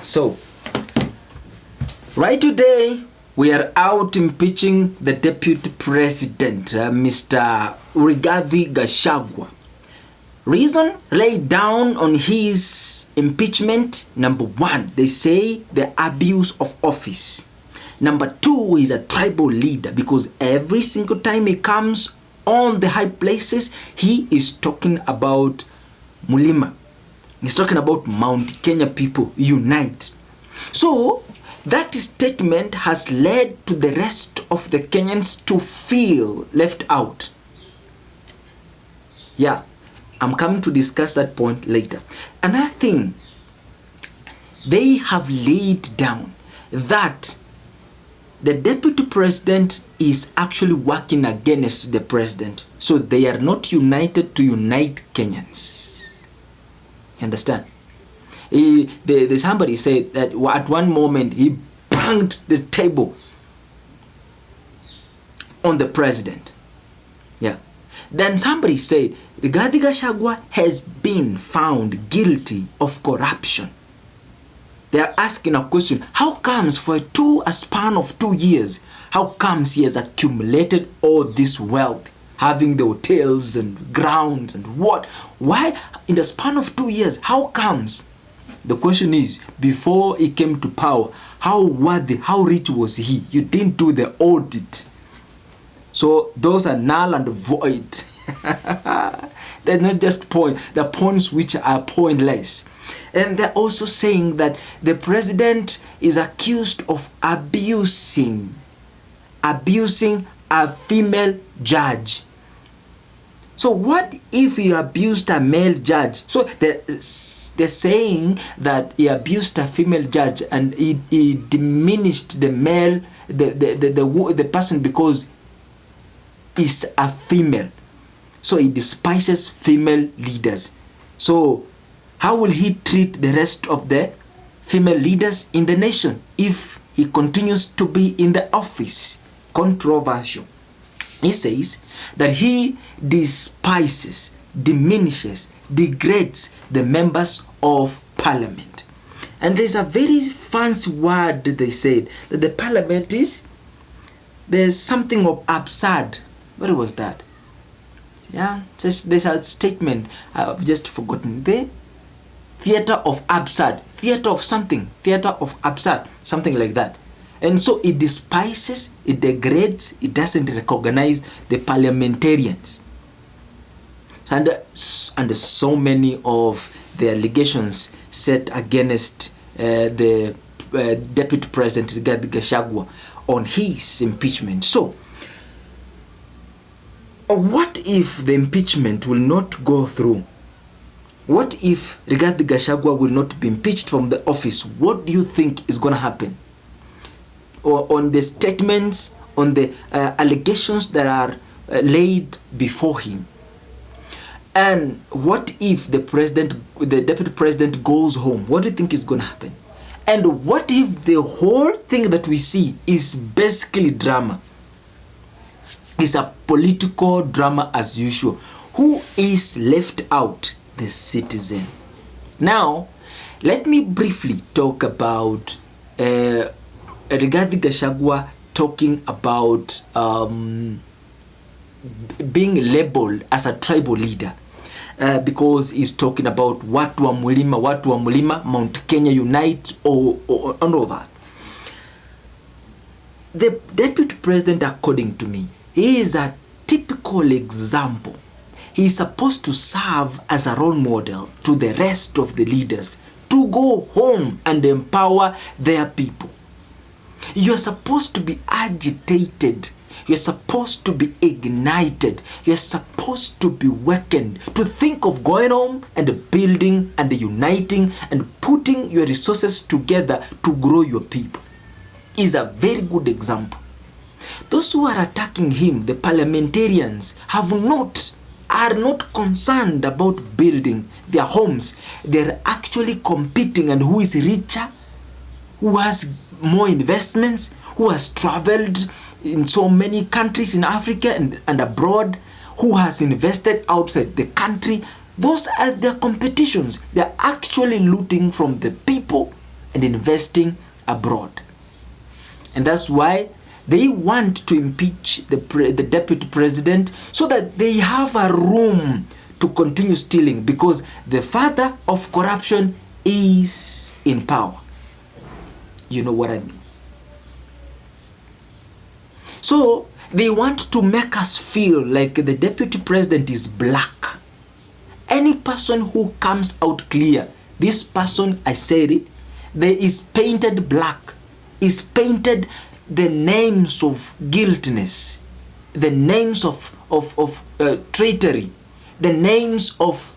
So, right today, we are out impeaching the Deputy President, Mr. Rigathi Gachagua. Reason laid down on his impeachment: number one, they say the abuse of office. Number two, he's a tribal leader because every single time he comes on the high places, he is talking about Mulima. He's talking about Mount Kenya people unite. So that statement has led to the rest of the Kenyans to feel left out. Yeah, I'm coming to discuss that point later. Another thing, they have laid down that the deputy president is actually working against the president. So they are not united to unite Kenyans. You understand? Somebody said that at one moment he banged the table on the president. Yeah. Then somebody said Rigathi Gachagua has been found guilty of corruption. They are asking a question: how comes for a span of 2 years, how comes he has accumulated all this wealth, having the hotels and grounds and what? Why in the span of 2 years? How comes? The question is, before he came to power, how worthy, how rich was he? You didn't do the audit. So those are null and void. They're not just points, they're points which are pointless. And they're also saying that the president is accused of abusing a female judge. So what if he abused a male judge? So they're saying that he abused a female judge and he diminished the male, the person because he's a female. So he despises female leaders. So how will he treat the rest of the female leaders in the nation if he continues to be in the office? Controversial. He says that he despises, diminishes, degrades the members of parliament. And there's a very fancy word that they said, that the parliament there's something of absurd. What was that? Yeah, there's a statement, I've just forgotten. The theater of absurd, theater of something, theater of absurd, something like that. And so it despises, it degrades, it doesn't recognize the parliamentarians. And so many of the allegations set against the Deputy President Rigathi Gachagua on his impeachment. So, what if the impeachment will not go through? What if Rigathi Gachagua will not be impeached from the office? What do you think is going to happen? Or on the statements, on the allegations that are laid before him? And what if the deputy president goes home? What do you think is going to happen? And what if the whole thing that we see is basically drama? It's a political drama as usual. Who is left out? The citizen. Now, let me briefly talk about Rigathi Gachagua talking about being labeled as a tribal leader. Because he's talking about watu wa mulima, Mount Kenya unite, or all that. The deputy president, according to me, he is a typical example. He is supposed to serve as a role model to the rest of the leaders to go home and empower their people. You're supposed to be agitated. You're supposed to be ignited. You're supposed to be awakened to think of going home and building and uniting and putting your resources together to grow your people. Is a very good example. Those who are attacking him, the parliamentarians, are not concerned about building their homes. They're actually competing, and who is richer, who has more investments, who has traveled in so many countries in Africa and abroad, who has invested outside the country. Those are their competitions. They're actually looting from the people and investing abroad. And that's why they want to impeach the deputy president, so that they have a room to continue stealing, because the father of corruption is in power. You know what I mean? So they want to make us feel like the deputy president is black. Any person who comes out clear, this person, I said it, there is painted black, is painted the names of guiltiness, the names of traitorry, the names of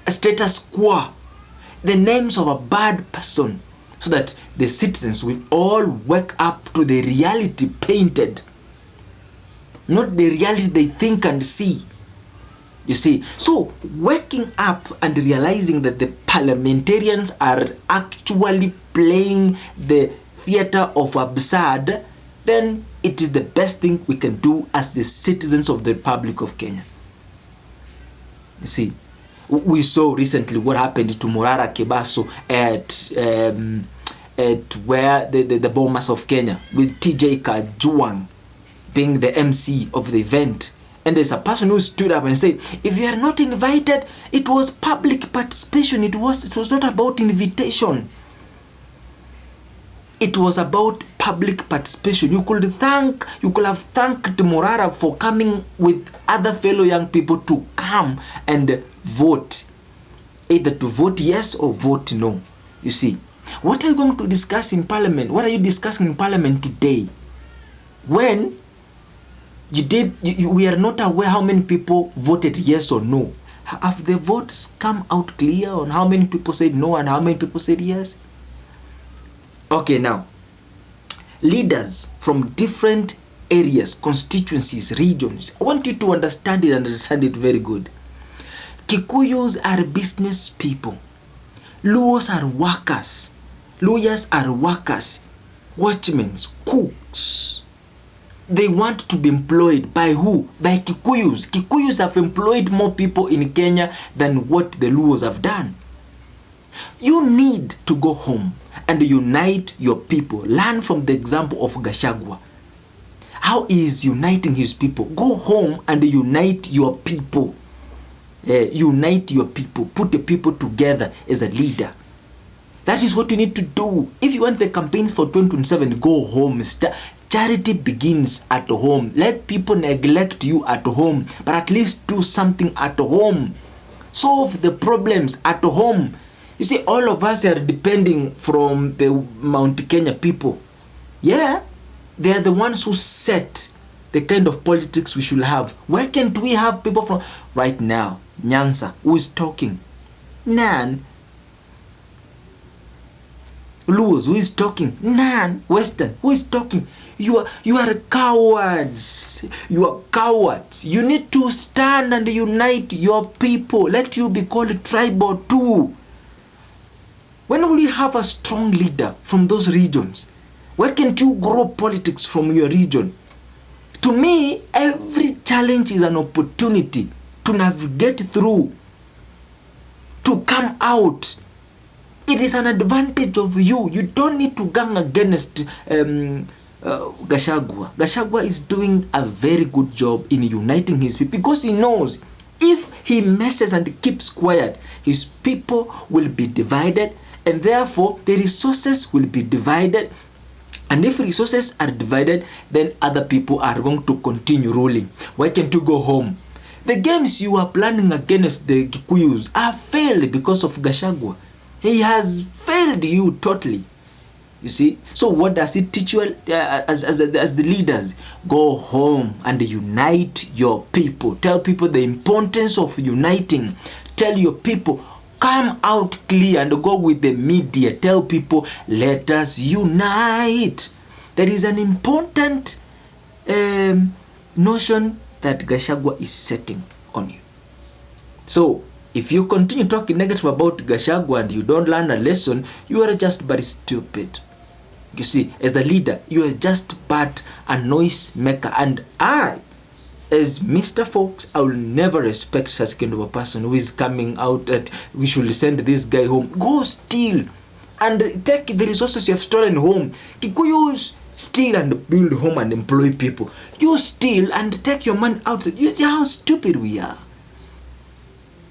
status quo, the names of a bad person, so that the citizens will all wake up to the reality painted, not the reality they think and see. You see, so waking up and realizing that the parliamentarians are actually playing the theater of absurd, then it is the best thing we can do as the citizens of the Republic of Kenya. You see, we saw recently what happened to Morara Kebaso at where the Bomas of Kenya, with TJ Kajuang being the MC of the event. And there's a person who stood up and said, if you are not invited, it was public participation. It was not about invitation. It was about public participation. You could have thanked Morara for coming with other fellow young people to come and vote. Either to vote yes or vote no. You see, what are you going to discuss in Parliament? What are you discussing in Parliament today? When we are not aware how many people voted yes or no. Have the votes come out clear on how many people said no and how many people said yes? Okay, now, leaders from different areas, constituencies, regions, I want you to understand it and understand it very good. Kikuyus are business people. Luos are workers. Lawyers are workers. Watchmen, cooks. They want to be employed by who? By Kikuyus. Kikuyus have employed more people in Kenya than what the Luos have done. You need to go home and unite your people. Learn from the example of Gachagua. How he is uniting his people. Go home and unite your people. Unite your people. Put the people together as a leader. That is what you need to do. If you want the campaigns for 2027, go home. Charity begins at home. Let people neglect you at home, but at least do something at home. Solve the problems at home. You see, all of us are depending from the Mount Kenya people. Yeah, they are the ones who set the kind of politics we should have. Why can't we have people from right now? Nyanza, who is talking? None. Luos, who is talking? None. Western, who is talking? You are cowards. You are cowards. You need to stand and unite your people. Let you be called tribal too. When will you have a strong leader from those regions? Why can't you grow politics from your region? To me, every challenge is an opportunity to navigate through, to come out. It is an advantage of you. You don't need to gang against Gachagua. Gachagua is doing a very good job in uniting his people, because he knows if he messes and keeps quiet, his people will be divided, and therefore the resources will be divided. And if resources are divided, then other people are going to continue ruling. Why can't you go home? The games you are planning against the Kikuyus are failed because of Gachagua. He has failed you totally. You see? So what does it teach you as the leaders? Go home and unite your people. Tell people the importance of uniting. Tell your people, come out clear and go with the media. Tell people, let us unite. There is an important notion that Gachagua is setting on you. So, if you continue talking negative about Gachagua and you don't learn a lesson, you are just very stupid. You see, as the leader, you are just but a noise maker. And I, as Mr. Fox, I will never respect such kind of a person who is coming out that we should send this guy home. Go steal and take the resources you have stolen home. Kikuyus steal and build home and employ people. You steal and take your money outside. You see how stupid we are.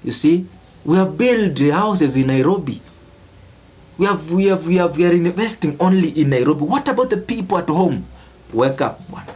You see, we have built houses in Nairobi. We are investing only in Nairobi. What about the people at home? Wake up, one.